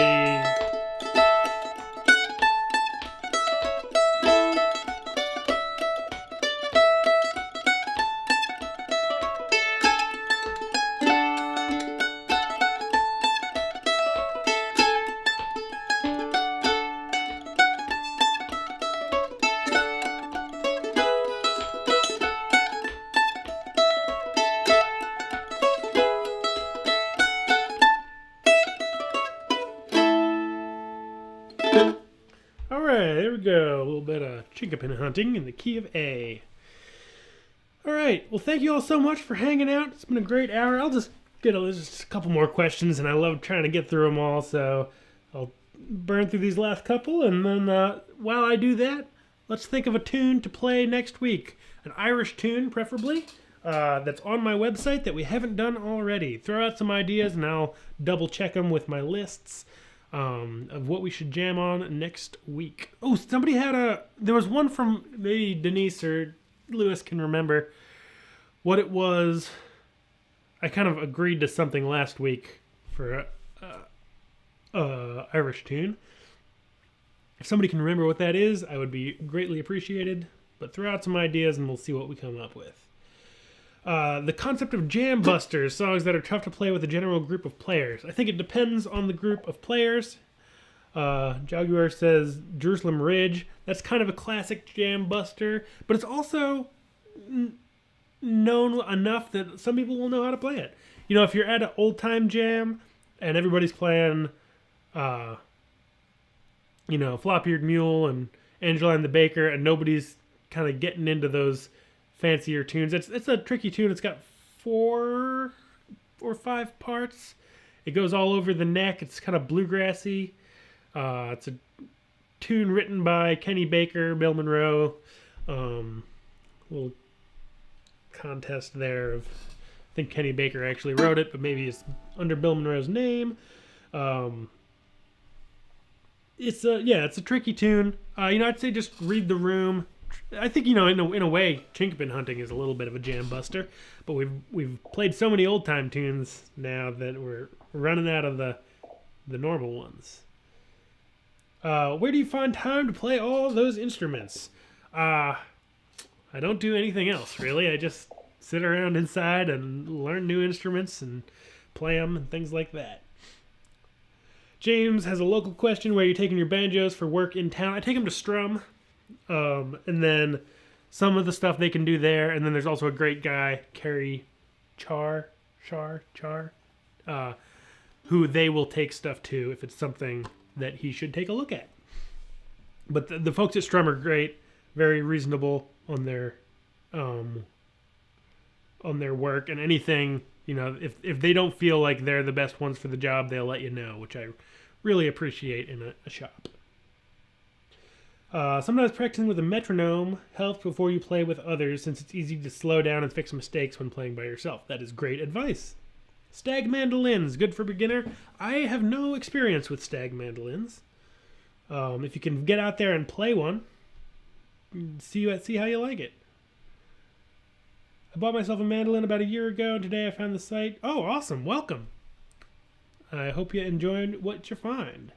Alright, there we go. A little bit of Chinkapin hunting in the key of A. Alright, well thank you all so much for hanging out. It's been a great hour. I'll just get just a couple more questions, and I love trying to get through them all, so I'll burn through these last couple, and then while I do that, let's think of a tune to play next week. An Irish tune, preferably. that's on my website that we haven't done already. Throw out some ideas and I'll double check them with my lists of what we should jam on next week. Oh, somebody had there was one from, maybe Denise or Lewis can remember what it was. I kind of agreed to something last week for Irish tune. If somebody can remember what that is, I would be greatly appreciated. But throw out some ideas and we'll see what we come up with. The concept of jam busters, songs that are tough to play with a general group of players. I think it depends on the group of players. Jaguar says Jerusalem Ridge. That's kind of a classic jam buster, but it's also known enough that some people will know how to play it. You know, if you're at an old time jam and everybody's playing, you know, Flop-Eared Mule and Angela and the Baker, and nobody's kind of getting into those fancier tunes. It's a tricky tune. It's got 4 or 5 parts. It goes all over the neck. It's kind of bluegrassy. It's a tune written by Kenny Baker, Bill Monroe. Little contest there of, I think Kenny Baker actually wrote it, but maybe it's under Bill Monroe's name. It's a tricky tune. You know, I'd say just read the room. I think, you know, in a way, Chinkapin hunting is a little bit of a jam buster, but we've played so many old time tunes now that we're running out of the normal ones. Where do you find time to play all those instruments? I don't do anything else really. I just sit around inside and learn new instruments and play them and things like that. James has a local question. Where are you taking your banjos for work in town? I take them to Strum. And then some of the stuff they can do there. And then there's also a great guy, Kerry Char, who they will take stuff to if it's something that he should take a look at. But the folks at Strum are great, very reasonable on their work, and anything, you know, if they don't feel like they're the best ones for the job, they'll let you know, which I really appreciate in a shop. Sometimes practicing with a metronome helps before you play with others, since it's easy to slow down and fix mistakes when playing by yourself. That is great advice. Stag mandolins, good for beginner. I have no experience with stag mandolins. If you can get out there and play one, see how you like it. I bought myself a mandolin about a year ago, and today I found the site. Oh, awesome. Welcome. I hope you enjoyed what you find.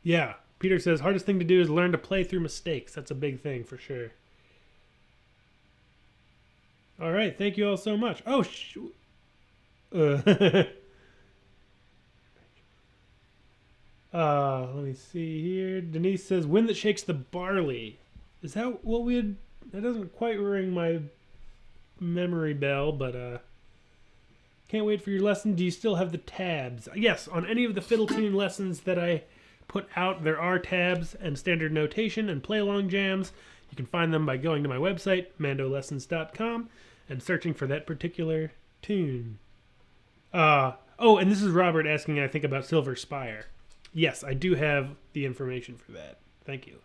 Yeah, Peter says, hardest thing to do is learn to play through mistakes. That's a big thing for sure. All right, thank you all so much. Oh, let me see here. Denise says, wind that shakes the barley. Is that what we had? That doesn't quite ring my memory bell, but can't wait for your lesson. Do you still have the tabs? Yes, on any of the fiddle tune lessons that I put out, there are tabs and standard notation and play-along jams. You can find them by going to my website, MandoLessons.com, and searching for that particular tune. Oh, and this is Robert asking, I think, about Silver Spire. Yes, I do have the information for that. Thank you.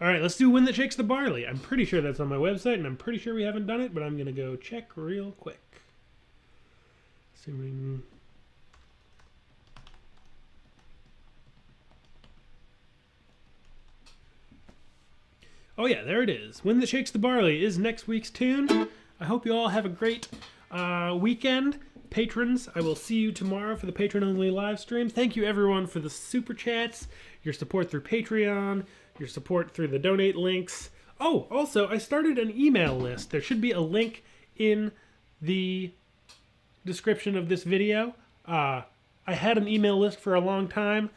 All right, let's do Wind That Shakes the Barley. I'm pretty sure that's on my website, and I'm pretty sure we haven't done it, but I'm going to go check real quick. Assuming... Oh yeah, there it is. Wind That Shakes the Barley is next week's tune. I hope you all have a great weekend. Patrons, I will see you tomorrow for the patron-only live stream. Thank you everyone for the super chats, your support through Patreon, your support through the donate links. Oh, also, I started an email list. There should be a link in the description of this video. I had an email list for a long time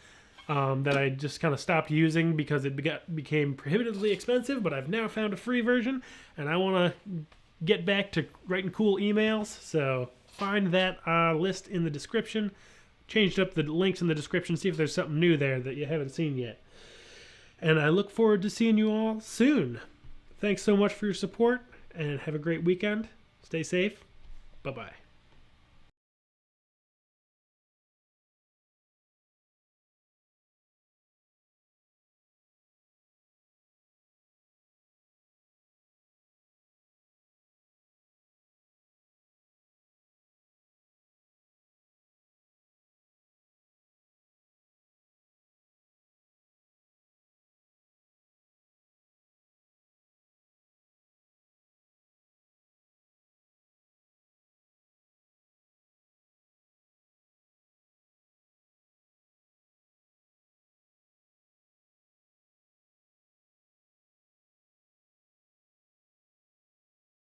that I just kind of stopped using because it became prohibitively expensive, but I've now found a free version, and I want to get back to writing cool emails, so find that list in the description. Changed up the links in the description, see if there's something new there that you haven't seen yet. And I look forward to seeing you all soon. Thanks so much for your support, and have a great weekend. Stay safe. Bye-bye.